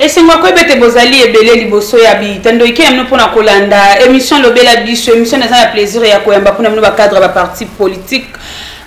Et c'est moi qui bete bozali ebele liboso ya bi tando iki amno pona kolanda émission lobela biso émission na za plaisir ya koyamba pona mno ba cadre ba parti politique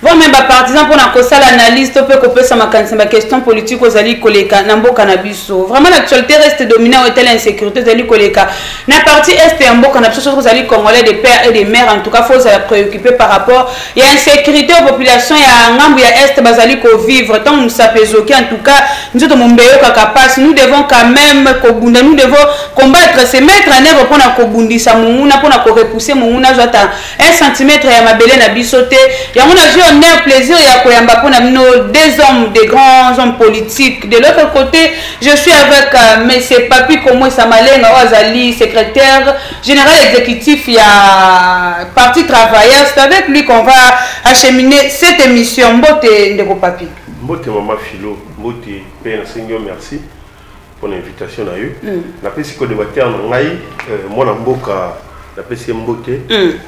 bon même ba partisan pona ko sala analyse to pe ko pesa makanisa ba question politique ozali koleka na mboka na biso vraiment l'actualité reste dominée au tel insécurité ozali koleka na partie est ya mboka na biso ozali congolais des pères et des mères en tout cas faut se préoccuper par rapport il y a insécurité aux populations ya ngambu ya est bazali ko vivre tant musapezoki en tout cas nzoto mombeyo kaka passe nous devons quand même kobunda nous devons combattre se mettre en œuvre pour na kobundisa munguna pour na ko repousser munguna jota 1 cm ya mabele na bisote ya mona je on a plaisir ya koyamba pour na des hommes des grands hommes politiques de l'autre côté je suis avec monsieur Papi Komo Samalenga Ozali secrétaire général exécutif ya parti travailleur c'est avec lui qu'on va acheminer cette émission Mbote Ndeko Papi Mbote Mama Philo Mbote Père Seigneur merci pour l'invitation à eux. La pesi ko débatteur ngai mona mboka la pesi Mbote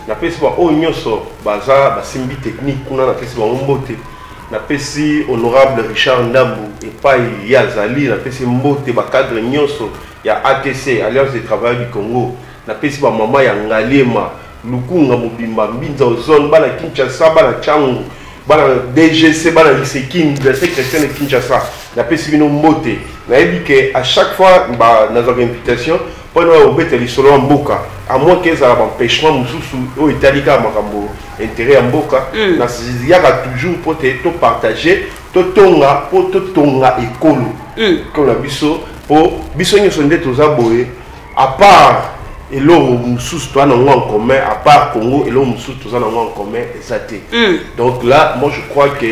la pesi ba onyoso baza ba simbi technique kuna la pesi ba Mbote la pesi honorable Richard Ndambu et pas Yazali la pesi Mbote ba cadre nyoso ya ATC Alliance des travailleurs du Congo la pesi ba mama ya Ngalema Lukunga Mobimba Mbinza zone bana Kinshasa bana Changu bana DGC bana Lisekin université chrétienne de Kinshasa la pesi bino Mbote na ebi que à chaque fois ba na invitation pour nous obéter les solo en mboka à moins que ça va empêchement mususu au italika makambo intérêt en mboka na yaka toujours pour te partager to tonga pour to tonga ekolo comme la biso pour biso nyo sonde toza boye à part et l'homme mususu toi non en commun à part Congo et l'homme mususu toza non en commun exacté donc là moi je crois que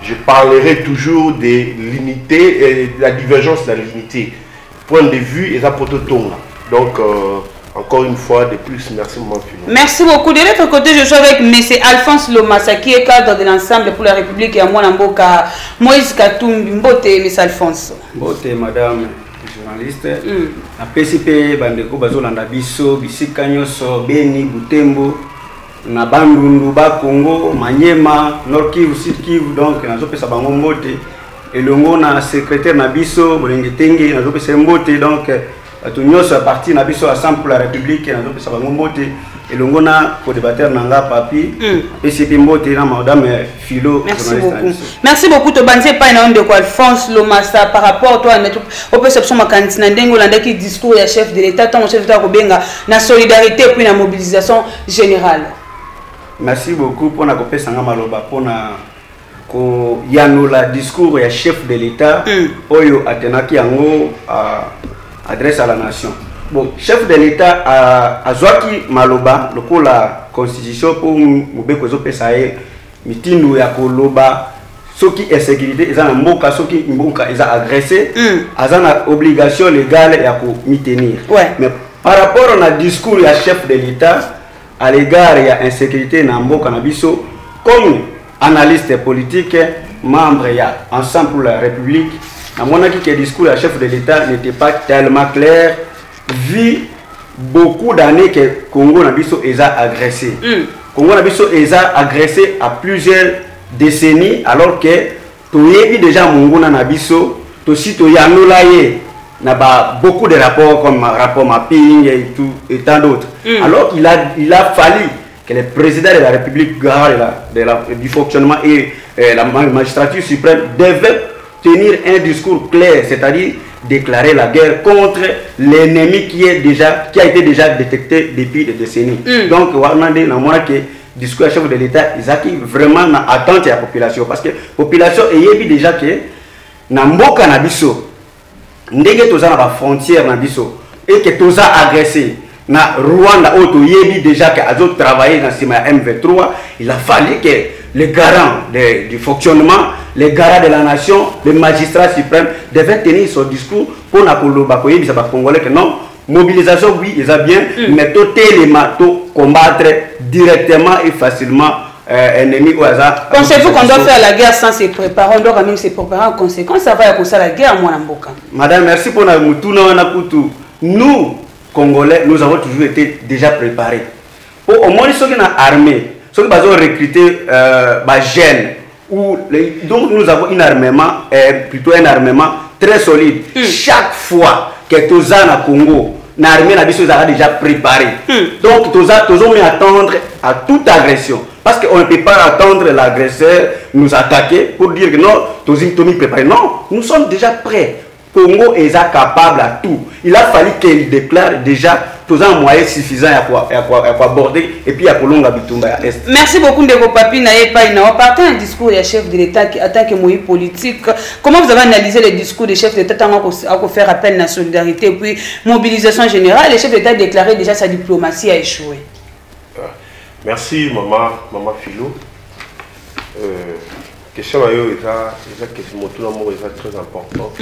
je parlerai toujours de l'unité et de la divergence de la l'unité. Point de vue et ça pour tout tonga. Donc, encore une fois, de plus, merci mon film. Merci beaucoup. De l'autre côté, je suis avec M. Alphonse Lomassa, qui est cadre de l'ensemble pour la République et à Mwanamboka, Moïse Katumbi. Mbote, M. Alphonse. Mbote, madame journaliste. La PCP, Bandeko, Bazolanda Bisso, Bisika Nyoso, Beni, Butembo. Na Bandundu, Congo, Maniema, Nord Kivu, Sud Kivu, donc na zopesa bango mbote elongo na secrétaire na biso Bolenge Tenge na zopesa mbote donc tout nyonso à partir na biso ensemble pour la République na zopesa bango mbote elongo na co-débatteur nanga Papi PCP mbote na madame Philo. Merci beaucoup. Merci beaucoup to banze pa na ndeko Alphonse Lomassa par rapport toi au perception makanisi na ndengo landaki discours ya chef de l'état tant chef d'état ko benga na solidarité puis na mobilisation générale. Merci beaucoup pour la copie Sanga Maloba pour la discours et chef de l'État Oyo Atenaki Yango adresse à la nation. Bon, chef de l'État a Zoaki Maloba, le la constitution pour Moubeko Zopesae, Mitindu ya Koloba, ceux qui est sécurité, ils ont mboka, ceux qui mboka, ils ont agressé, ils ont obligation légale ya ko tenir. Mais par rapport à la discours et chef de l'État, à l'égard de l'insécurité dans le Canabiso, comme analyste politique, membre de Ensemble pour la République, à mon avis, le discours du chef de l'État n'était pas tellement clair, vu beaucoup d'années que le Congo Nabiso est agressé. Le Congo Nabiso est agressé à plusieurs décennies, alors que tu as déjà Mongo Nabiso, tu as n'a beaucoup de rapports comme rapport mapping et tant d'autres. Alors il a fallu que le président de la République du fonctionnement et la magistrature suprême devaient tenir un discours clair, c'est-à-dire déclarer la guerre contre l'ennemi qui a été déjà détecté depuis des décennies. Donc on a que discours chef de l'État ils ont vraiment attente à la population parce que la population est déjà que Namboka Nabiso ndenge toza na ba frontière na biso et que toza agressé na Rwanda auto yebi déjà que azo travailler dans sima M23 il a fallu que les garants du fonctionnement les garants de la nation le magistrat suprême devaient tenir son discours pour na koloba ko yebi sa ba congolais que non mobilisation oui ils a bien mais to téléma to combattre directement et facilement ennemi au hasard. Pensez-vous qu'on doit faire la guerre sans se préparer? On doit quand même se préparer en conséquence. Ça va y avoir la guerre, moi, madame, merci pour la moutouna. Nous, Congolais, nous avons toujours été déjà préparés. Au moins, ceux qui sont armés, ceux qui ont recruté des jeunes, donc nous avons un armement très solide. Chaque fois que tu as na Congo, l'armée a déjà préparé. Donc, tu as attendre à toute agression. Parce qu'on ne peut pas attendre l'agresseur nous attaquer pour dire que non, tu as préparé. Non, nous sommes déjà prêts. Congo est capable à tout. Il a fallu qu'il déclare déjà tous un moyen suffisant à aborder et puis à prolonger Bitumba à Est. Merci beaucoup Ndeko Papi Naepa. On partait un discours du chef de l'État qui attaque le moyen politique. Comment vous avez analysé le discours du chef de l'État à faire appel à la solidarité et puis mobilisation générale? Le chef de l'État a déclaré déjà sa diplomatie a échoué. Merci maman Philo. Question est très important.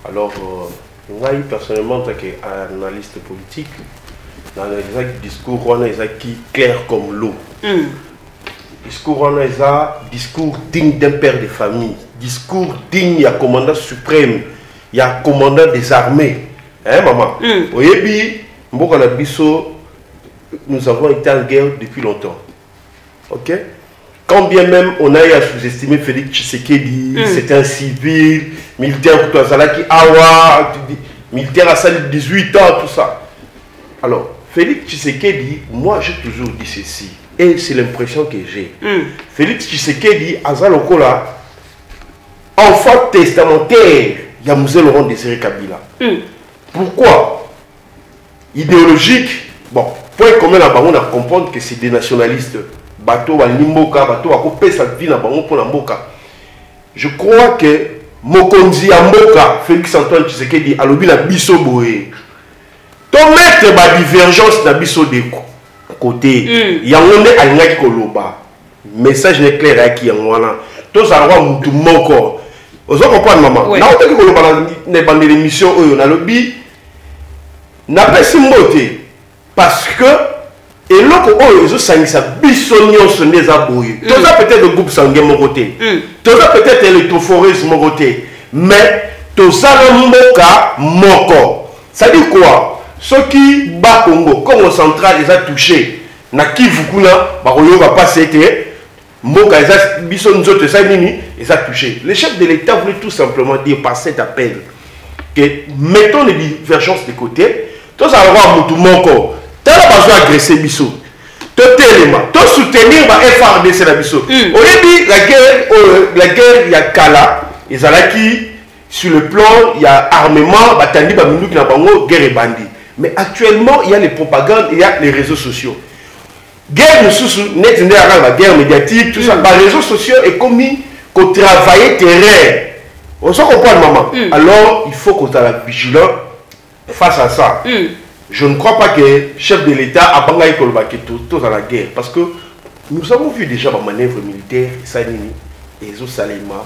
Alors, moi personnellement, en tant qu'analyste politique, dans le discours, on a qui clair comme l'eau. Discours, on a discours digne d'un père de famille. Discours digne, il y a commandant suprême, il y a commandant des armées. Hein, maman? Oyebi, Mboka Bisso, nous avons été en guerre depuis longtemps. Ok? Quand bien même on a eu à sous-estimer Félix Tshisekedi, c'est un civil, militaire pour toi, qui awa, militaire à 18 ans, tout ça. Alors, Félix Tshisekedi, moi j'ai toujours dit ceci, et c'est l'impression que j'ai. Félix Tshisekedi, Azalokola, enfant testamentaire, il y a Moussé Laurent Désiré Kabila. Pourquoi? Idéologique, bon, point commun là-bas, on a comprendre que c'est des nationalistes. Bateau à Nimboka, bateau à couper sa vie dans pour Mboka. Je crois que Mokonzi à Mboka, Félix Antoine Tshisekedi, a lobby la biso boé. Ton mettre ma divergence na biso de côté. Il y a un monde à l'ingaki koloba. Message n'est clair à qui en wana. Tous à roi mutu moko. Vous comprenez maman? Na otaki koloba na bande l'émission on a lobby. Na pas si mboté parce que et l'autre, ils ont sangé sa bissonnion sur les abouilles. Tout ça peut-être le groupe sanguin mon côté. Tout ça peut-être l'électrophorisme mon côté. Mais tout ça le moka moko. Ça dit quoi? Ceux qui bat Congo, Congo central, ils ont touché. Na Kivu kuna, baroyo va pas c'était. Moka, ils ont bisson nous autres, ça nini, ils ont touché. Le chef de l'État voulait tout simplement dire par cet appel que mettons les divergences de côté. Tout ça va avoir tout moko. Tu as besoin d'agresser Bissot. Tu as soutenir la FRDC la Bissot. Au début, la guerre, il y a Kala, ils ont qui sur le plan, il y a armement, Batandi, Bamindou, qui n'a pas guerre et bandit. Mais actuellement, il y a les propagandes, il y a les réseaux sociaux. Guerre, nous net la guerre médiatique, tout ça. Les réseaux sociaux est commis qu'on travaille terrain. On s'en comprend, maman. Alors, il faut qu'on soit vigilant face à ça. Je ne crois pas que le chef de l'État a bangaï kolbaki tout dans la guerre. Parce que nous avons vu déjà ma manœuvre militaire, Sanini, et Salima.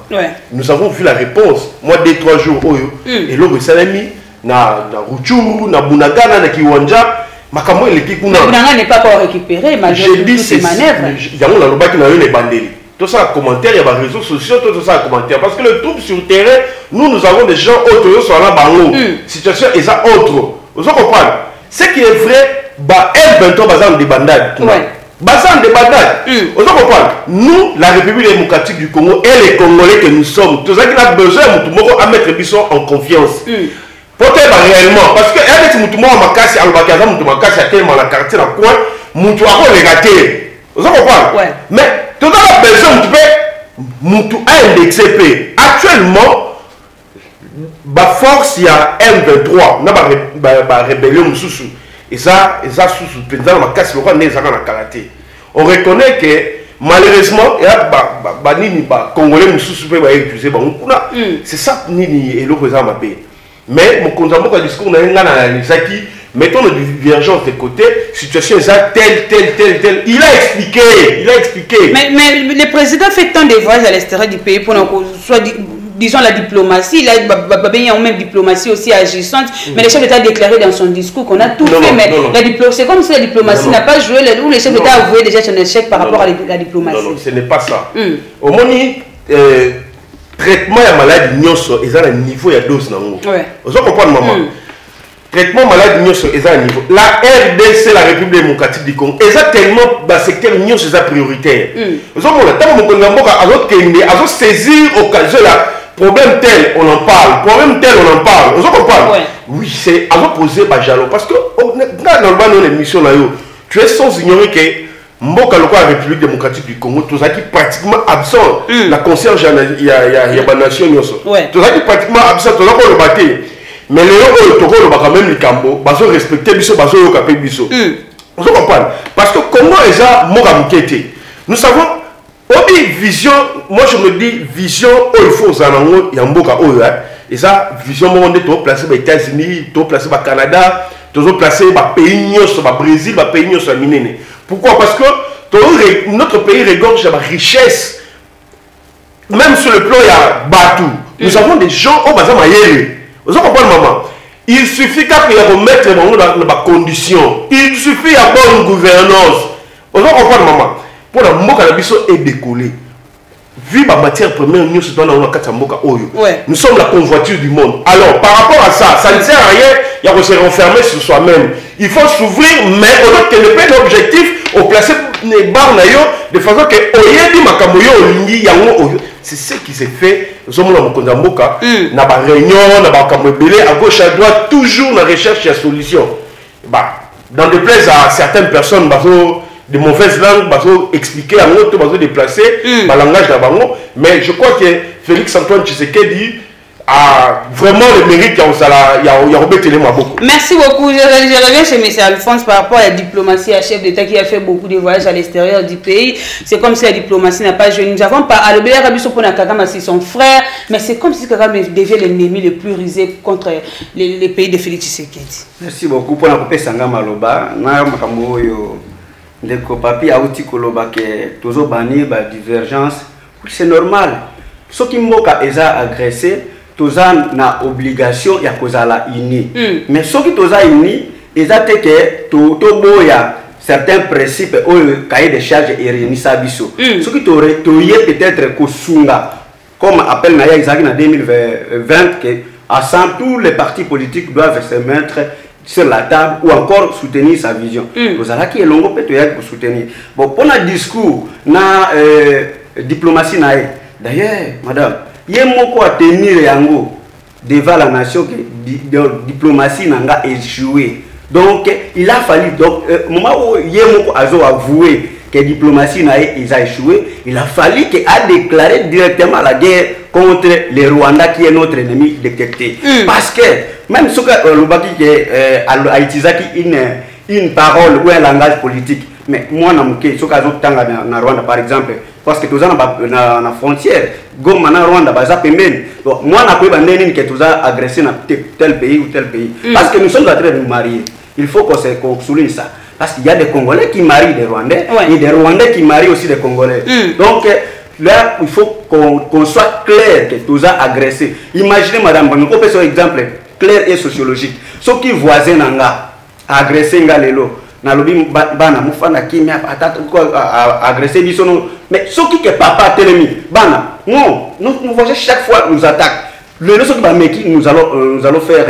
Nous avons vu la réponse. Moi, 2-3 jours, et l'autre Salami, na Ruchuru, na Bunagana, na Kiwanja, Makamo et l'équipe. Bunagana n'est pas encore récupéré, malgré toutes ces manœuvres. Il y a un lobby qui a eu les bandits. Tout ça, commentaire, il y a des réseaux sociaux, tout ça, commentaire. Parce que le troupe sur le terrain, nous avons des gens autres, sur la bango. Situation est ça autre. Vous comprenez? Ce qui est vrai, M23 bazar de bandade. Bazar de bandade. Vous comprenez? Nous, la République démocratique du Congo et les Congolais que nous sommes, tout ça qui a besoin de mettre Bisson en confiance. Peut-être réellement, parce que avec Moutouma en casse, à l'Obakaza, Moutouma casse à tellement la quartier, la coin, Moutouma les gâtés. Vous comprenez? Mais tout a besoin de Moutou indexé. Actuellement, force il y a M23 na rébellion sous et ça sous pendant la casse le roi n'est pas dans karaté. On reconnaît que malheureusement il y a nini congolais sous peut ba accuser c'est ça nini et le président m'a payé. Mais mon contact mon discours na analysaki mettons les divergences de côté, situation est telle. Il a expliqué. Mais le président fait tant de voyages à l'extérieur du pays pour soit disons la diplomatie, il a même diplomatie aussi agissante, mais le chef d'État a déclaré dans son discours qu'on a tout fait, mais c'est comme si la diplomatie n'a pas joué, où le chef d'État a avoué déjà son échec par rapport à la diplomatie. Non, ce n'est pas ça. Au moins, traitement de la maladie, ils ont un niveau de dose. Vous comprenez, maman? Traitement maladie, ils ont un niveau. La RDC, la République démocratique du Congo, ils ont tellement de secteur prioritaire. Vous comprenez, tant que vous saisir l'occasion là. problème tel, on en parle. Problème tel, on en parle. On comprend? Ouais. Oui, c'est à poser Bajalo. Parce que dans l'émission, tu es sans ignorer que Mboka la République démocratique du Congo, tout ça qui est pratiquement absent. La concierge, il y a la nation. Tout ça qui est pratiquement absent, tout ça qu'on le battait. Mais les gens qui ont quand même les Cambo, ils ont respecté Bisso, ils ont capé Bisso. On comprend? Parce que Congo est ça, nous savons, vision, moi je me dis, vision, il faut il y a Mboka, et ça, vision, on est placé aux États-Unis, placé au Canada, placé au pays, au Brésil, au pays, au Minene. Pourquoi? Parce que notre pays regorge de richesse. Même sur le plan, il y a Batou. Nous avons des gens au Bazar Mayele. Vous comprenez, maman? Il suffit qu'il y ait remettre dans les conditions. Il suffit d'avoir une gouvernance. Vous comprenez, maman? Pour la Mboka est décollé. Vu ma matière première, nous sommes la convoiture du monde. Alors, par rapport à ça, ça ne sert à rien, il y a se renfermer sur soi-même. Il faut s'ouvrir, mais au lieu que le pays l'objectif, au placer les barres de façon que c'est ce qui s'est fait. Nous sommes dans le Mboka, dans la réunion, à gauche, à droite, toujours la recherche de solutions. Dans des places à certaines personnes, de mauvaises langues, expliquer à l'autre, déplacer, le langage d'Abango. Mais je crois que Félix Antoine Tshisekedi a vraiment le mérite, il y a beaucoup. Merci beaucoup. Je reviens chez M. Alphonse par rapport à la diplomatie, à chef d'État qui a fait beaucoup de voyages à l'extérieur du pays. C'est comme si la diplomatie n'a pas joué. Nous avons pas à l'obéir à Kagame, c'est son frère, mais c'est comme si Kagame devient l'ennemi le plus risé contre les pays de Félix Tshisekedi. Merci beaucoup pour la couper Sanga Maloba. Ndeko papi auti koloba ke tozo bani ba divergence, c'est normal. Ce qui mboka eza agressé, toza na obligation ya kozala uni. Mais ce qui toza uni, eza te ke to boya certains principes au cahier de charges et réunissa biso. Ce qui t'aurait peut-être kosunga comme appel na ya Isaac en 2020 que ensemble tous les partis politiques doivent se mettre sur la table ou encore soutenir sa vision. Vous avez qui est longo peut-être pour soutenir. Bon, pour le discours, na diplomatie nae. D'ailleurs, madame, il y a moko à tenir yango devant la nation que diplomatie n'a échoué. Donc, il a fallu donc moment où il y a moko azo avoué que diplomatie n'a échoué, il a fallu qu'il a déclaré directement la guerre contre les Rwandais qui est notre ennemi détecté. Parce que même ce que Lubaki a utilisé une parole ou un langage politique, mais moi, je suis en Rwanda par exemple, parce que tous dans la frontière, Goma na Rwanda, moi, je suis agressé dans tel pays ou tel pays. Parce que nous sommes en train de nous marier. Il faut qu'on souligne ça. Parce qu'il y a des Congolais qui marient des Rwandais et des Rwandais qui marient aussi des Congolais. Donc, là, il faut qu'on soit clair que tous a agressé. Imaginez, madame, on peut faire un exemple clair et sociologique. Ceux qui voisins n'anga agressé ngalelo, na lobi bana mufana kimia agressé bisono. Mais ceux qui que papa telemi bana, non, nous voisins chaque fois nous attaquent. Le leçon qui nous allons faire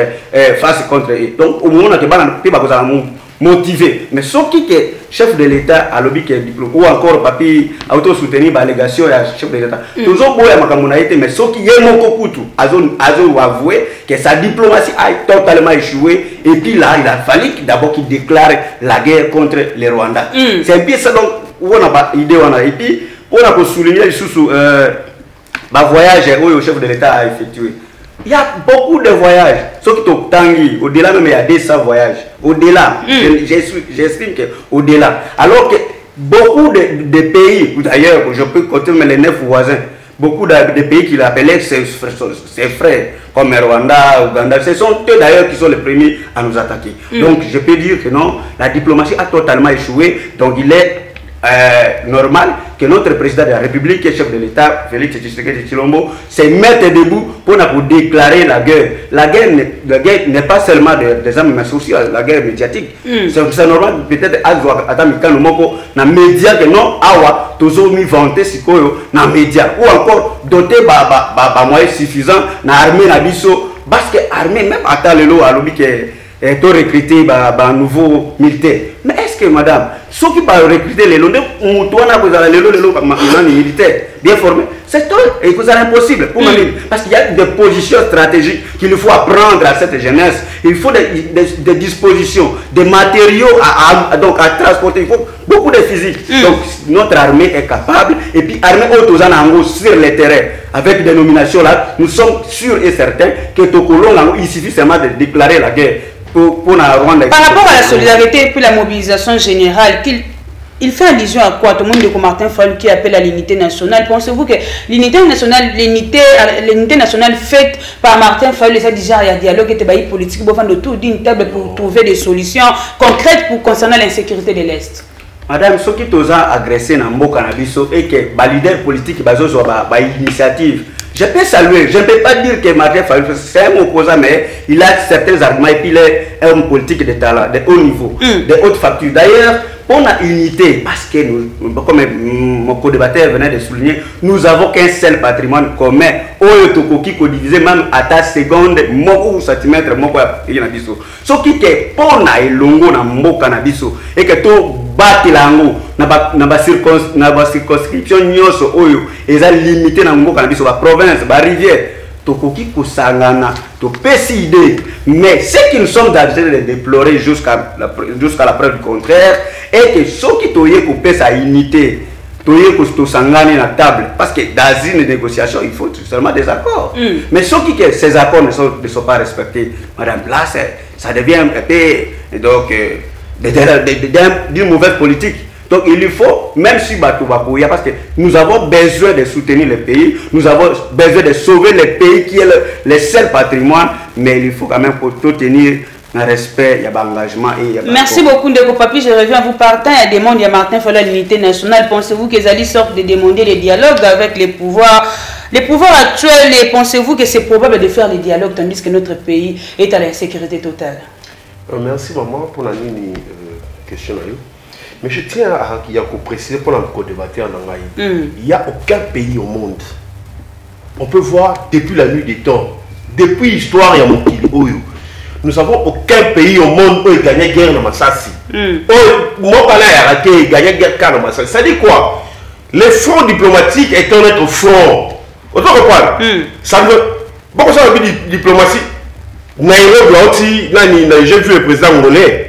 face contre eux. Donc au moment où bana pe ba kozala motivé. Mais ceux qui est chef de l'État à l'objet qui est diplôme ou encore papi auto soutenir l'allégation et chef de l'État. Toujours pour la macamonaïté, mais ceux qui est mon cocutu, azo avoué que sa diplomatie a totalement échoué et puis là il a fallu d'abord qu'il déclare la guerre contre les Rwandais. C'est un peu ça donc on a pas idée on a et puis on a souligné sous voyage où le chef de l'État a effectué. Il y a beaucoup de voyages. Ceux qui sont tanguis, au-delà même il y a 200 voyages. Au-delà, j'estime qu'au-delà. Alors que beaucoup de pays, d'ailleurs, je peux compter les 9 voisins, beaucoup de pays qui l'appelaient ses frères, comme Rwanda, Ouganda, ce sont eux d'ailleurs qui sont les premiers à nous attaquer. Donc je peux dire que non, la diplomatie a totalement échoué. Donc il est normal que notre président de la République et chef de l'État, Félix Tshisekedi Tshilombo, se mette debout pour déclarer la guerre. La guerre n'est pas seulement des armes, mais aussi la guerre médiatique. C'est normal, peut-être, dans les médias que non, awa, toujours mis vanter dans les médias, ou encore doter de moyens suffisants dans l'armée Nabiso, parce que l'armée, même à Talelo, à l'objet qui est recruté un nouveau militaire. Mais est-ce que madame, ceux qui vont recruter les Londres, les militaires bien formés, c'est impossible pour parce qu'il y a des positions stratégiques qu'il faut apprendre à cette jeunesse. Il faut des dispositions, des matériaux donc à transporter. Il faut beaucoup de physique. Donc notre armée est capable. Et puis armée autosanango sur le terrain avec des nominations là, nous sommes sûrs et certains que Tokolongo, il suffit seulement de déclarer la guerre. Par rapport à la solidarité et puis la mobilisation générale, il fait allusion à quoi? Tout le monde de Martin Fayulu qui appelle à l'unité nationale. Pensez-vous que l'unité nationale faite par Martin Fayulu, c'est déjà un dialogue et un politique autour d'une table pour trouver des solutions concrètes concernant l'insécurité de l'Est? Madame, ce qui t'a agressé dans le cannabis et que les leaders politiques ont une initiative. Je peux saluer, je ne peux pas dire que Martin Fayulu, c'est un opposant, mais il a certains arguments et puis il est un politique de talent, de haut niveau, de haute facture. D'ailleurs, on a unité parce que nous, comme mon co-débatteur venait de souligner, nous avons qu'un seul patrimoine commun. Qui est divisé même à ta seconde, beaucoup centimètres, beaucoup il y a biso. Ce qui est pour na elongo na mboka na biso et que to batilango na ba circonscription nyoso oyo eza limité na mboka na biso ba province ba rivière. Tokoki kusangana to pesi idée, mais ce que nous sommes en train de déplorer jusqu'à la preuve du contraire est que ceux qui toye couper sa unité toye ko sangane na table parce que dans une négociation il faut seulement des accords. Mais ceux qui que ces accords ne sont pas respectés, madame, là ça devient un peu donc d'une mauvaise politique. Donc il faut, même si Batoubakoya, parce que nous avons besoin de soutenir le pays, nous avons besoin de sauver le pays qui est le seul patrimoine, mais il faut quand même pour tout tenir un respect, il y a un engagement. Merci beaucoup Ndeko Papi, je reviens à vous partant. Il y a des demandes, il y a Martin Fayulu à l'unité nationale. Pensez-vous que Zali sortent de demander les dialogues avec les pouvoirs actuels et pensez-vous que c'est probable de faire les dialogues tandis que notre pays est à l'insécurité totale? Merci maman pour la question. Mais je tiens à préciser pour le co-débatteur en Angaï. Il n'y a aucun pays au monde. On peut voir depuis la nuit des temps, depuis l'histoire de Mokili, nous n'avons aucun pays au monde où il gagne guerre dans Massassi. Moi, il a gagné guerre dans Massassi. Ça dit quoi? Les fronts diplomatiques étant notre front. Vous comprenez? Ça veut. Pourquoi ça veut dire diplomatie? J'ai vu le président angolais.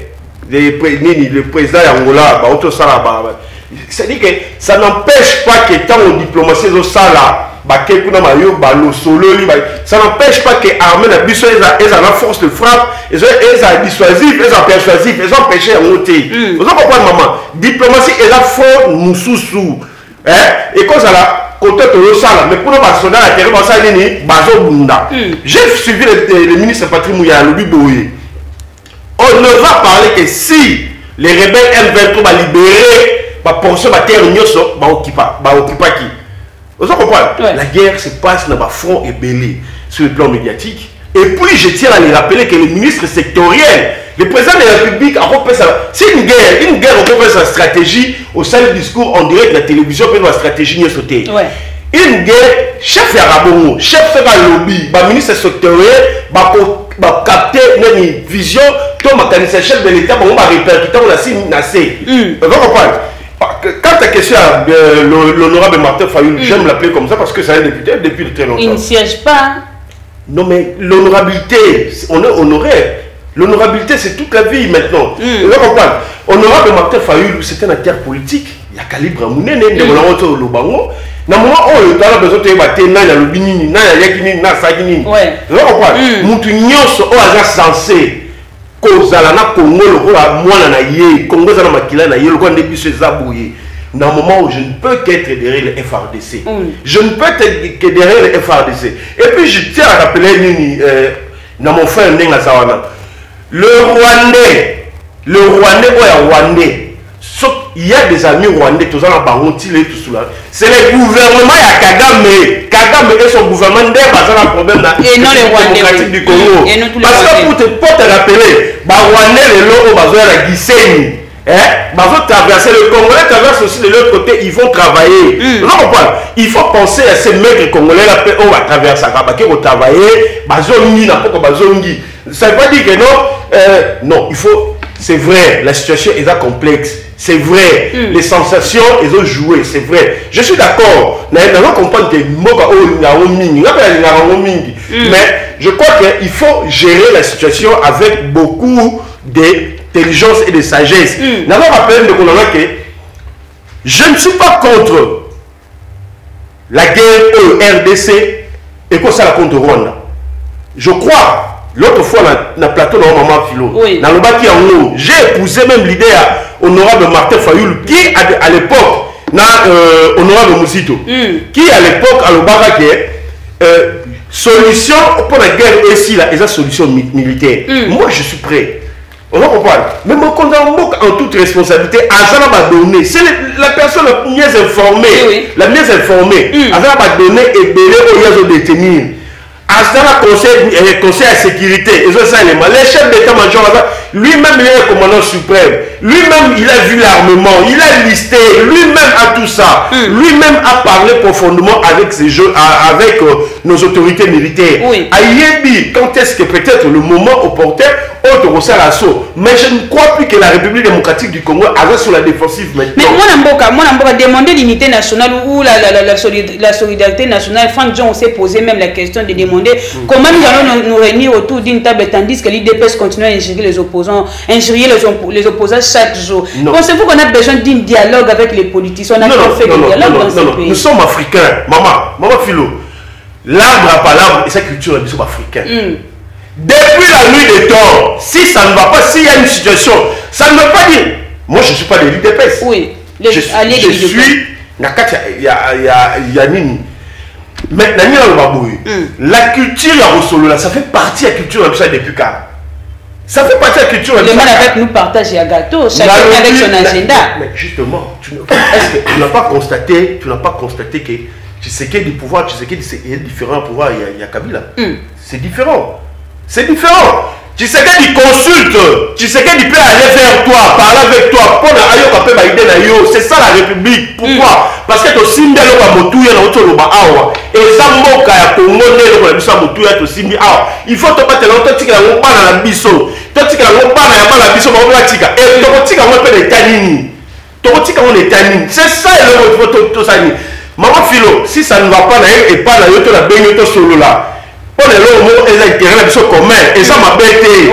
Le président Angola, c'est-à-dire que ça n'empêche pas que tant que diplomatie ça n'empêche pas que l'armée ait la force de frappe, elles sont dissuasives, elles sont persuasives, elles ont empêché à monter. Vous comprenez, maman? Diplomatie est la force nous sous. Et quand ça là, côté de l'Osala, mais pour nous, j'ai suivi le ministre Patrick Mouya, le Biboye. On ne va parler que si les rebelles M23 vont libérer la portion de la terre, va occuper qui. Vous comprenez? La guerre se passe dans le front ébélé sur le plan médiatique. Et puis je tiens à les rappeler que le ministre sectoriel, le président de la République a repris sa... C'est une guerre, on peut faire sa stratégie au sein du discours en direct de la télévision, on peut faire sa stratégie sauter. Une guerre, chef Yarabongo, chef de la lobby, ministre sectoriel, capter une vision, tout le chef de l'État, on va répercuter, on a signé. Vous comprenez? Quand ta question à l'honorable Martin Fayulu, j'aime l'appeler comme ça parce que c'est un député depuis très longtemps. Il ne siège pas. Non mais l'honorabilité, on est honoré. L'honorabilité c'est toute la vie maintenant. Vous comprenez? Honorable Martin Fayulu, c'est un acteur politique. Il y a calibre à Mounene, il y a le bango. Na moment où il a besoin de battre, il y a le binini, il y a yakini, na sagini. Vous comprenez? Moutou nyonso o aza censé. Kozala na Congo lokola mwana na ye, Congo za na makila na ye, lokola ndebiso ezabouye. Dans le moment où je ne peux qu'être derrière le FRDC. Je ne peux être que derrière le FRDC. Et puis je tiens à rappeler dans mon frère Nenga Zawana. Le Rwandais ou Rwandais, il y a des amis rwandais, tous en Bangonti, tout cela. C'est le gouvernement à Kagame. Kagame et son gouvernement n'est un problème démocratique du Congo. Parce que pour te rappeler, les Rwandais, les locaux, la Gisenyi. Traverser le Congolais traverse aussi de l'autre côté, ils vont travailler. Il faut penser à ces maigres Congolais là, on va traverser, on va travailler, ça ne veut pas dire que non, non, il faut c'est vrai, la situation est complexe. C'est vrai, les sensations, ils ont joué, c'est vrai. Je suis d'accord. Mais je crois qu'il faut gérer la situation avec beaucoup d'intelligence et de sagesse. Je ne suis pas contre la guerre RDC et que ça la contre Rwanda. Je crois. L'autre fois, dans le plateau de Maman Philo, j'ai épousé même l'idée à honorable Martin Fayoul, qui à l'époque, honorable Mousito, qui à l'époque, à l'Obara, solution pour la guerre ici, là, et la solution militaire. Moi, je suis prêt. On va comprendre. Mais mon condamne en toute responsabilité, Azana va donner. C'est la personne la mieux informée. La mieux informée. Azana va donner et belé au de détenir. Azana conseil à sécurité. Et ça, c'est les chefs d'état-major, lui-même, il est le commandant suprême. Lui-même, il a vu l'armement. Il a listé. Lui-même a tout ça. Lui-même a parlé profondément avec ces jeux, avec nos autorités militaires. Ayebi, quand est-ce que peut-être le moment opportun, mais je ne crois plus que la République démocratique du Congo avait sur la défensive maintenant. Mais moi, on demander l'unité nationale ou la solidarité nationale. Franck John s'est posé même la question de demander comment nous allons nous réunir autour d'une table tandis que l'IDPS continue à injurier les opposants, les opposants chaque jour. Pensez-vous qu'on a besoin d'un dialogue avec les politiciens? On a fait du dialogue dans ce pays. Nous sommes africains. Maman Philo. L'arbre à pas l'arbre et sa culture, nous sommes africains. Depuis la nuit des temps, si ça ne va pas, s'il y a une situation, ça ne veut pas dire. Moi, je ne suis pas de l'IDPS. Oui, je suis. Il y a Nini. Mais la culture là, ça fait partie de la culture depuis quand? Ça fait partie de la culture. Le monde avec nous partage un gâteau, chacun avec son agenda. Mais justement, est-ce que tu n'as pas constaté que tu sais qu'il y a du pouvoir, tu sais qu'il y a différents pouvoirs, il y a Kabila. C'est différent. C'est différent. Tu sais qu'il consulte, tu sais qu'il peut aller vers toi, parler avec toi, c'est ça la République. Pourquoi? Parce que tu as simbi à Motouya, et ça moka à Congo, il faut te battre longtemps, tu as un biso, tu as un biso, c'est ça le ça. Maman Philo, si ça ne va pas, et pas la yoto la baignoto solo là. On est là au mot et l'intérêt de commun et ça m'a bêté.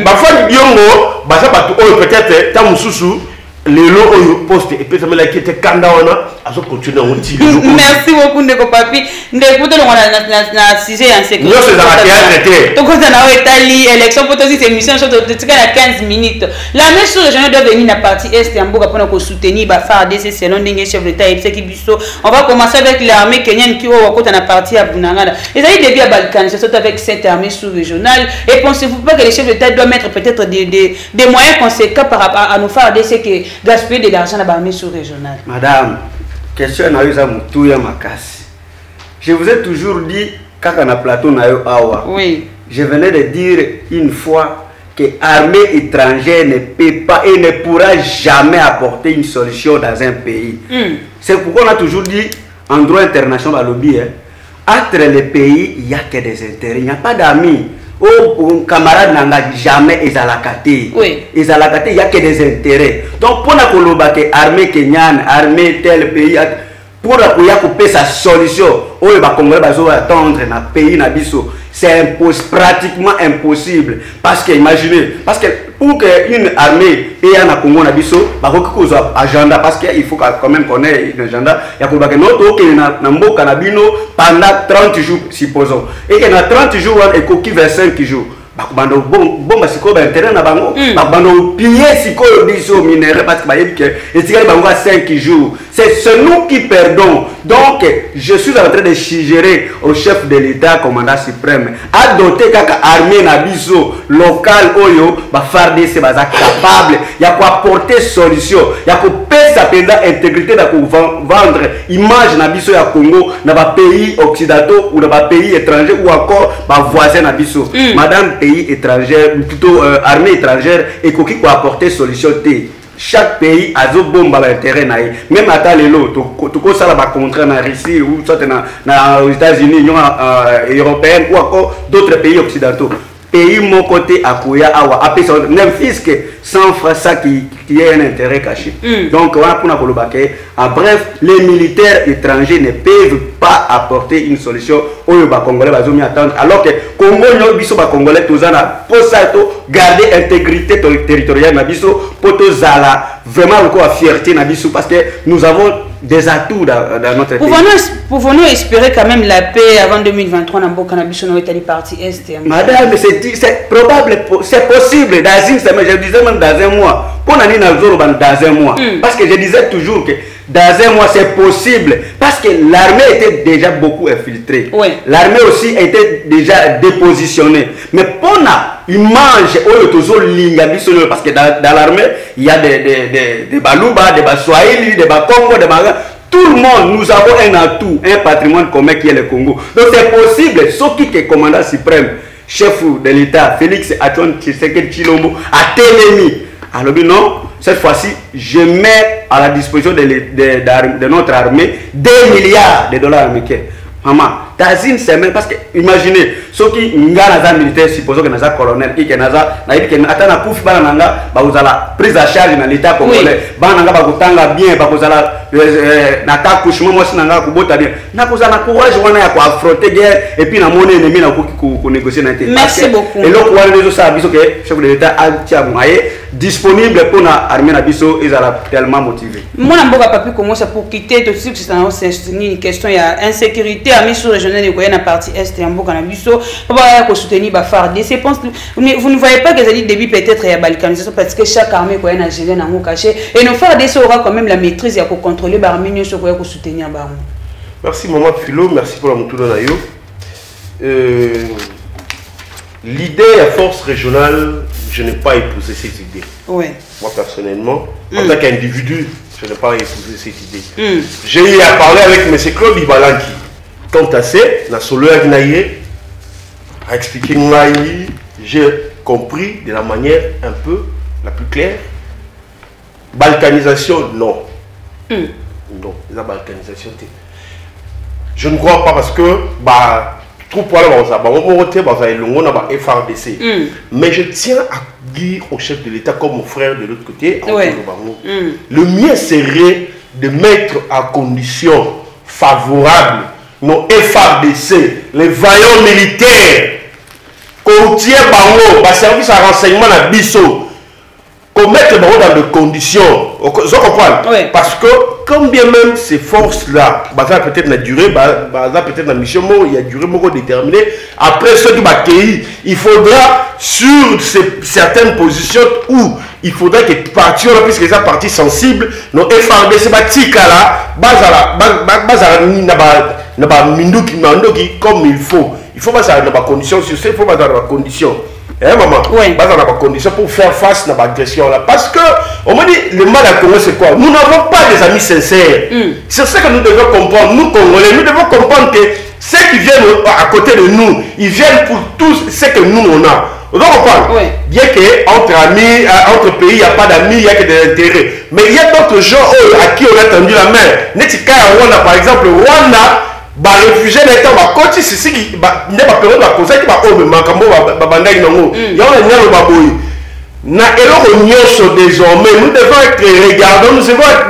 Parfois biongo basa batu oyo peut-être ta mususu les lots poste et peut-être la qui était kandaona à continuer on dit. Merci beaucoup Ndeko Papi. Ndeko to na sujet en sécurité. Nous c'est dans la théâtre. To koza na Italie élection pour aussi émission sur de 15 minutes. La même chose les gens doivent venir na partie est en Mboka pour soutenir ba FARDC selon ndenge chef d'état et qui biso. On va commencer avec l'armée kenyane qui au côté na partie à Bunagana. Les amis depuis à Balkan, c'est surtout avec cette armée sous-régionale et pensez-vous pas que les chefs d'état doivent mettre peut-être des moyens conséquents par rapport à nos FARDC que gaspiller de l'argent dans l'armée sous-régionale? Madame, question na yo za mutuya makasi. Je vous ai toujours dit kaka na plateau na yo awa. Oui. Je venais de dire une fois que l'armée étrangère ne peut pas et ne pourra jamais apporter une solution dans un pays. C'est pourquoi on a toujours dit en droit international lobby, entre les pays, il n'y a que des intérêts, il n'y a pas d'amis. Oh, camarade n'a jamais ezalakate. Oui. Ezalakate, il n'y a que des intérêts. Donc, pour la armée kenyane, armée tel pays, pour la couper sa solution, oh, les Congolais vont attendre dans le pays, c'est pratiquement impossible. Parce que, imaginez, parce que pour qu'une armée ait un Congo, il faut un agenda, parce qu'il faut quand même qu'on ait un agenda. Il y a pendant 30 jours, supposons. Et qu'il y a 30 jours, il y a 25 jours. Bon, parce que intérêt na bango bando piller siko biso minerai parce que et bango à 5 jours. C'est nous qui perdons. Donc je suis en train de suggérer au chef de l'État, commandant suprême, à doter kaka armée na biso local oyo ba FARDC baza capable ya ko apporter solution, ya ko pesa penda intégrité da ko vendre image na biso ya Congo na ba pays occidentaux ou na ba pays étrangers ou encore ba voisins na biso. Madame pays étranger, plutôt armée étrangère, et qui peut apporter solution. Chaque pays a des bombes à l'intérêt. Même à l'élo, tout ça va contre la Russie ou soit aux États-Unis, l'Union européenne ou encore d'autres pays occidentaux. pays mon côté à Kouya Awa même fisc sans faire ça qui est un intérêt caché. Donc on a pour le baquet. En bref, les militaires étrangers ne peuvent pas apporter une solution au Congolais bazomi attendre alors que Congo no biso ba Congolais tozana pour ça garder l'intégrité territoriale na biso pour tozala vraiment encore fierté na biso parce que nous avons des atouts dans notre pays. Pouvons-nous espérer quand même la paix avant 2023 dans le cannabis dans les parties est? Madame, c'est probable, c'est possible dans une semaine, je disais même dans un mois. Pour dans un mois. Parce que je disais toujours que dans un mois c'est possible. Parce que l'armée était déjà beaucoup infiltrée. Oui. L'armée aussi était déjà dépositionnée. Mais pour ils mangent parce que dans l'armée, il y a des Balouba, des Baswahili, des Bakongo, des Baga. Tout le monde, nous avons un atout, un patrimoine commun qui est le Congo. Donc c'est possible, sauf qui est commandant suprême, chef de l'État, Félix Antoine Tshisekedi Tshilombo, à Télémi. Alors non, cette fois-ci, je mets à la disposition de notre armée 2 milliards de dollars américains. Maman, dans une semaine, parce que imaginez, ceux qui sont militaires, supposons que nous sommes colonels, qui sont prise à charge dans l'État congolais, bien, et puis négocier. Merci beaucoup. Et le chef de l'État disponible pour l'armée et tellement motivé. Moi, je commencer pour quitter tout ce qui c'est une question il y a insécurité à mission régionale de la partie est et en Bokanabiso pour soutenir FARDC. Vous ne voyez pas que ça dit début peut-être il y a balkanisation parce que chaque armée est nigérienne en caché et nos FARDC aura quand même la maîtrise pour contrôler l'armée sur pour soutenir Baron. Merci maman Philo, merci pour la montée nayo. L'idée à force régionale, je n'ai pas épousé cette idée. Oui. Moi personnellement, en tant qu'individu, je n'ai pas épousé cette idée. J'ai eu à parler avec M. Claude Ibalanki. Quant à ça, la solo a expliqué j'ai compris de la manière un peu la plus claire. Balkanisation, non. Non, la balkanisation, je ne crois pas parce que tout pour aller FARDC. Mais je tiens à dire au chef de l'État comme mon frère de l'autre côté, le mieux serait de mettre à condition favorable nos FARDC, les vaillants militaires, qu'on tient le service à renseignement à Bisso, qu'on mette dans des conditions. Vous comprenez? Parce que, quand bien même ces forces-là, peut-être la durée, peut-être la mission, il y a durée déterminée. Après ceux qui accueillis, il faudra, sur certaines positions où il faudra que partir, puisque c'est une partie sensible, nos FARDC, comme il faut. Il faut pas avoir des conditions sur ça, il faut pas avoir des conditions. Maman, pas avoir des conditions pour faire face à l'agression là. Parce que, on me dit, le mal à Congo c'est quoi? Nous n'avons pas des amis sincères. C'est ce que nous devons comprendre. Nous, Congolais, nous devons comprendre que ceux qui viennent à côté de nous, ils viennent pour tout ce que nous on a. Vous comprenez? Bien qu'entre amis, entre pays, il n'y a pas d'amis, il n'y a que de l'intérêt. Mais il y a d'autres gens à qui on a tendu la main. Netika Rwanda, par exemple, Rwanda, les réfugiés n'étant pas quand c'est ce qui n'est pas période de conseil qui va au même cambo babanda inongo il y a un nyalo baboyi na eloko nyonso désormais nous devons être regardants,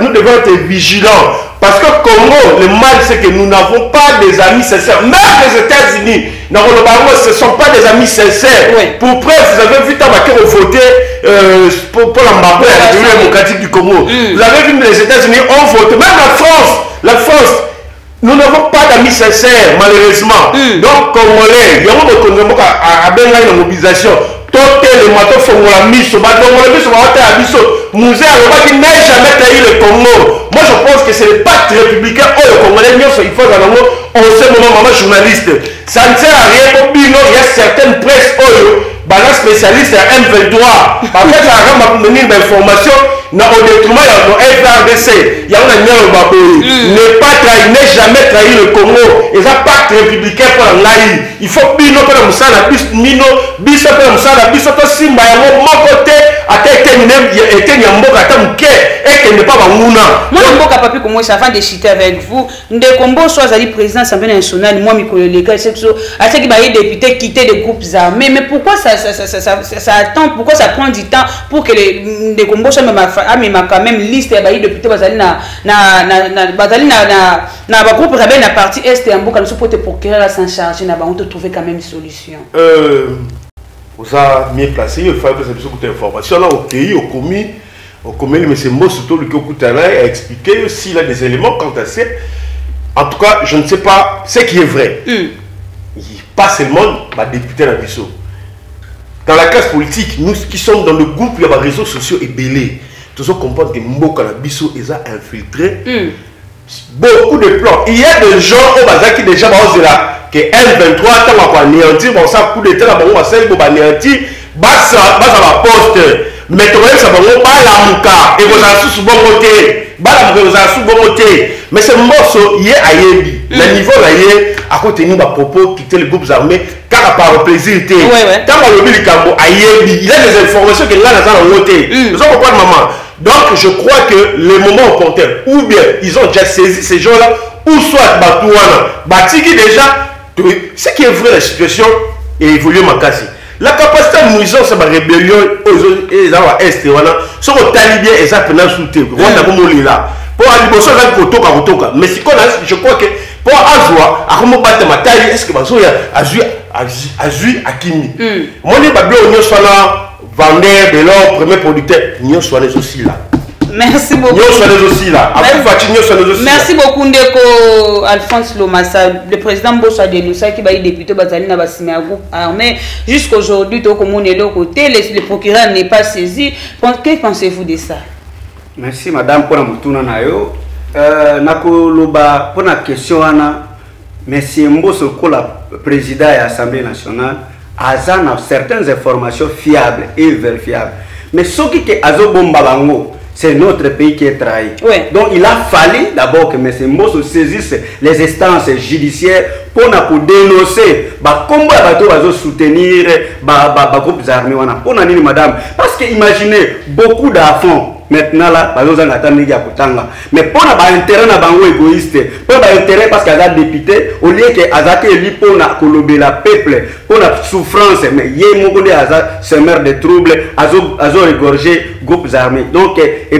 nous devons être vigilants parce que Congo le mal c'est que nous n'avons pas des amis sincères. Même les États-Unis ce ne sont pas des amis sincères. Pour preuve, vous avez vu Tabaké voter pour la République démocratique du Congo. Vous avez vu les États-Unis ont voté, même la France. Nous n'avons pas d'amis sincères, malheureusement. Donc, Congolais, il y a une mobilisation. Tout le matin, il faut la mise. Musée qui n'a jamais trahi le Congo. Moi, je pense que ce n'est pas républicain. Oh, le Congolais, il faut en ce moment, maman journaliste. Ça ne sert à rien. Il y a certaines presses, les spécialistes à M23. Après, ça a donné une information. Au détriment de FARDC, il y a un baboui. Ne jamais trahi le Congo. Et ça pacte républicain pour l'Aïe. Il faut que nous puissions Simba, mon côté, à tête était Nyamboka Tamke et qu'elle n'est pas Mouna. Moi, Nyamboka Papi, comme moi, avant de chiter avec vous, Ndekombo soit président de l'Assemblée nationale, moi, Mikolo Lega, c'est que à ce qui va y députés quitter des groupes armés. Mais pourquoi ça attend, pourquoi ça prend du temps pour que les Ndekombo soit quand même liste de députés bazali na groupe rebelle na parti est et Mboka nous pour te procurer s'en charger na ba on te trouver quand même une solution. Vous avez mieux placé, il faut que ça puisse information là au pays au commis mais c'est moi surtout le Kokutana a expliqué s'il a des éléments quant à ça. En tout cas, je ne sais pas ce qui est vrai. Pas seulement les députés dans Bissau. Dans la classe politique, nous qui sommes dans le groupe, il y a des réseaux sociaux et belés. Tout ça comprend que Mboka na Bissau est infiltré. Beaucoup de plans. Il y a des gens au bazar qui déjà vont là que L23 tant qu'on anéantir, bon ça coup d'état là bon on va faire pour anéantir, ça va poste. Mais toi ça va pas la muka et vous avez sous bon côté. Bala vous avez sous bon côté. Mais c'est morceau il est ayebi. Le niveau là il est à côté nous propos quitter les groupes armés car par plaisir té. Tant on le dit Kambo ayebi, il a des informations que là dans côté. Vous comprenez maman. Donc je crois que les moments opportuns, ou bien ils ont déjà saisi ces gens-là, ou soit Batouana, Batiki déjà, ce qui est vrai, la situation est évoluée Makasi. La capacité de nuisance, c'est la rébellion aux Est, sur le talibien et ça pendant soutien. Pour aller sur mais si je crois que pour Azwa, à comment battre ma taille, est-ce que Bazo Azui Akimi. Moi, je ne suis pas vendeur de l'or, premier producteur, nous sommes aussi là. Merci beaucoup. Merci beaucoup, Ndeko Alphonse Lomassa, le président Bossa Denoussa qui va y député Bazali na basime groupe armé. Jusqu'aujourd'hui, comme on est de côté, le procureur n'est pas saisi. Que pensez-vous de ça? Merci madame pour la mutuna nayo. Nakoloba pour la question ana. Monsieur Mbosso Kola, président de l'Assemblée nationale, a certaines informations fiables et vérifiables. Mais ce qui est Azobombabango, c'est notre pays qui est trahi. Donc il a fallu d'abord que M. Mbosso saisisse les instances judiciaires pour dénoncer comment il va soutenir les groupes armés. Madame, parce que imaginez beaucoup d'enfants. Maintenant là, mais pour l'intérêt égoïste, pour l'intérêt parce qu'il y a des députés, au lieu que Azake est pour la peuple, pour la souffrance, mais il y a ce maire de troubles, Azo regorgé groupes armés. Donc, le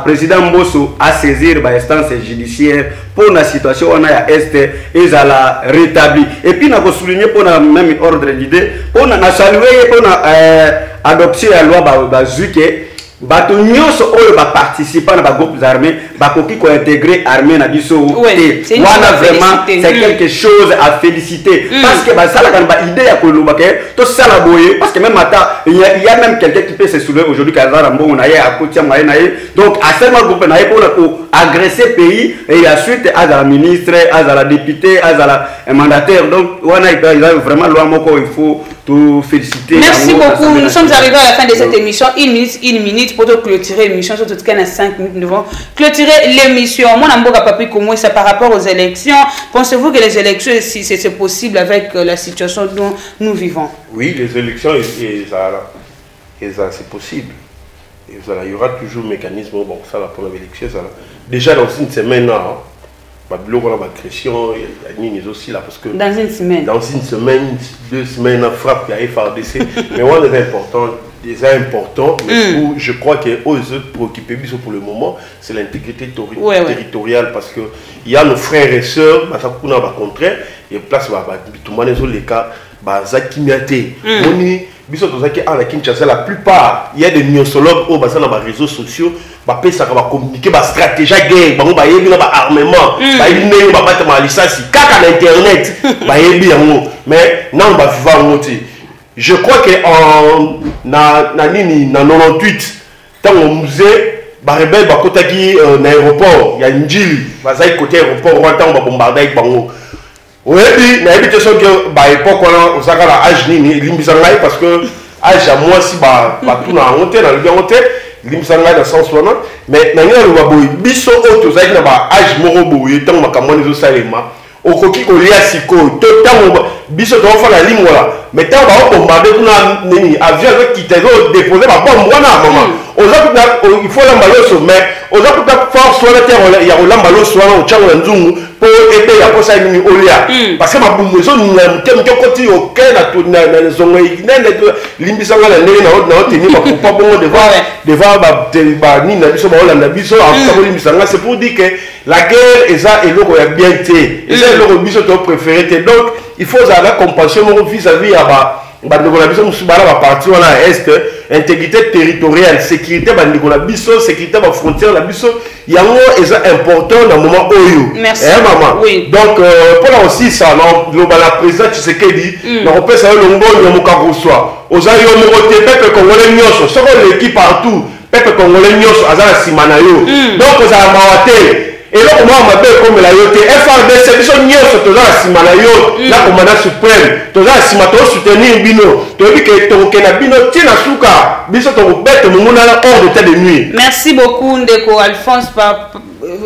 président Mbosso a saisi l'instance judiciaire pour la situation on a à Est et à la rétablir. Et puis, on a souligné pour la même ordre d'idée, pour la saluer, pour adopter la loi Bazuke, bato nyonso oyo ba participant na ba groupes armés ba koki ko intégrer armée na biso wana vraiment c'est quelque chose à féliciter parce que ba sala kan ba idée ya ko loba ke to sala boye parce que même ata il y a même quelqu'un qui peut se soulever aujourd'hui kazara mbongo na ye akotia maye na ye donc à seulement groupe na ye pour agresser pays et ensuite à la ministre à la députée à la mandataire donc wana il a vraiment loi moko il faut tout féliciter. Merci beaucoup. Nous sommes arrivés à la fin de cette émission. Une minute pour clôturer l'émission. Surtout qu'à 5 minutes, nous devons clôturer l'émission. Mon amour a pas pu comment ça par rapport aux élections. Pensez-vous que les élections, si c'est possible avec la situation dont nous vivons? Oui, les élections, c'est possible. Il y aura toujours un mécanisme. Bon, ça, la première élection, ça. Déjà dans une semaine, aussi là parce que dans une semaine 2 semaines frappe il y a FRDC mais on est important mais où je crois que aux autres préoccupés pour le moment c'est l'intégrité territoriale parce que il y a nos frères et sœurs ça qu'on a contraire et place tout le monde les cas Zakimiate biso tozaki à la Kinshasa la plupart il y a des néosologues au bassin dans les réseaux sociaux ça va communiquer ba stratégie guerre ba yebi na ba armement ba yebi ba battre ma licence kaka na internet ba yebi yango mais non ba vivre ngoti je crois que en na 98 tant au musée ba rebelle ba kotaki na aéroport ya Njili bazai côté aéroport rwanda ba bombarder bango. Oui, il y a des questions que à l'époque on a l'âge limbisangai parce que âge à moi si tout na honte dans le bien honte limbisangai dans sens là mais na ngelo ba boy biso auto za na ba âge moro boy tant makamoni zo salema okoki kolia sikoyo to ntango biso tofala limola mais ntango baokombambe kuna nini avion ezokita ezodepose babombe wana mama oza kuta il faut lamba loso mais oza kuta force wana te ya kolamba loso wana ochango na nzungu mpo ebe ya posa nini olia parce que mabumbu ezoninga motema ke okoti oke na zongo nene limbisanga na ndenge naoteni bakupa bongo devant banini na biso baolanda biso akolimbisanga c'est pour dire que la guerre eza eloko ya bien te eza eloko biso to préféré te donc il faut avoir compassion vis-à-vis ya bandeko na biso mosusu bana baparti wana ya est intégrité territoriale sécurité bandeko na biso sécurité bafrontière na biso yango eza important na moment oyo mama donc mpona aussi ça loba na président Tshisekedi nakopesa yo longoni ya mokakoswa oza yo moko te peuple congolais nyonso soko oleki partout peuple congolais nyonso aza na nsima na yo donc ozala mawa te eloko mwa mabe ekomela yo te FRDC biso nyonso toza na nsima na yo na commandant suprême toza na nsima tosoutenir bino toyebi ke tokokenda bino ntina suka biso tokobete momunana hors de temps de nuit. Merci beaucoup ndeko Alphonse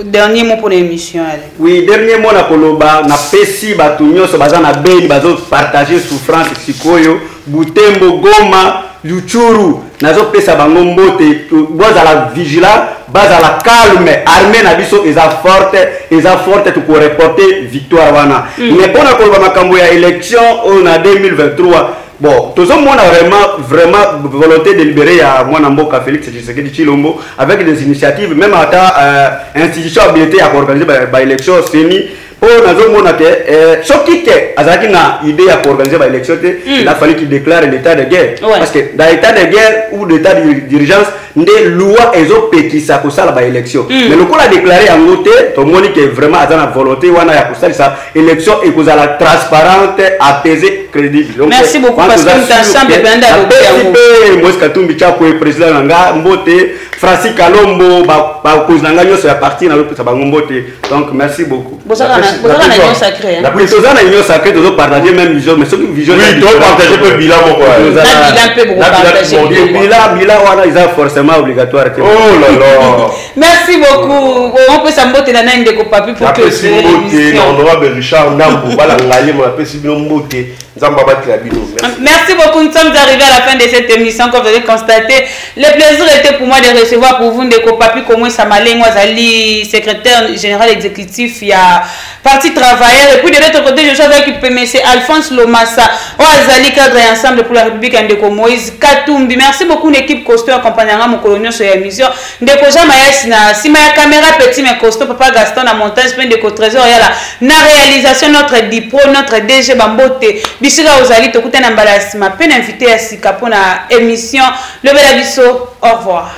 dernier mot pour l'émission. Oui, dernier mot na koloba na pesi batu nyonso baza na beni bazo partager souffrance sikoyo Butembo Goma Luchuru nazo pesa bango mbote bozala vigilant bazala calme armée na biso eza forte to reporter victoire wana mais pona koloba makambo ya élection na 2023 bon tous on a vraiment volonté de libérer à moi Mboka Félix Tshisekedi Tshilombo avec des initiatives même à institution habilité à organiser ba élection seni pour nazomona que soki te azaki na idée à organiser ba élection il a fallu qu'il déclare l'état de guerre parce que dans l'état de guerre ou l'état d'urgence des lois ezopekisa kosala ba élection mais le coup a déclaré en côté to moni que vraiment azana volonté wana ya kosala sa élection et kozala transparente apaisée crédible. Merci beaucoup parce que nous ensemble benda beaucoup Moïse Katumbi Tshako président nanga mbote Francis Kalombo ba kozanga nyoso ya parti na lopo sa bango mbote donc merci beaucoup. Bozana na union sacrée hein. La bozana union sacrée to partager même vision mais ce vision oui to partager peu bilan moko bilan peu beaucoup partager bilan wana ils ont forcément obligatoire. Oh là là. Merci beaucoup. On peut s'emboter na nende ko papi pour que honorable Richard Ndambo bala ngali mo apesi bino mbote. Merci beaucoup, nous sommes arrivés à la fin de cette émission. Comme vous avez constaté, le plaisir était pour moi de recevoir pour vous Ndeko Papi Komwe Samalé Mwazali, secrétaire général exécutif, il y a parti travailleur. Et puis de l'autre côté, je suis avec M. Alphonse Lomassa, Mwazali cadre et ensemble pour la République Ndeko Moïse Katumbi. Merci beaucoup, une équipe costaud accompagnant mon colonel sur l'émission. Ndeko Jamayasina, si ma caméra petit mais costaud, Papa Gaston à montage, Ndeko Trésor, il y a la réalisation, notre Dipro, notre DG Bambote. Bisira Ozali, Tokutana Mbalasima, peine invité à Sika pour la émission. Le Belabiso, au revoir.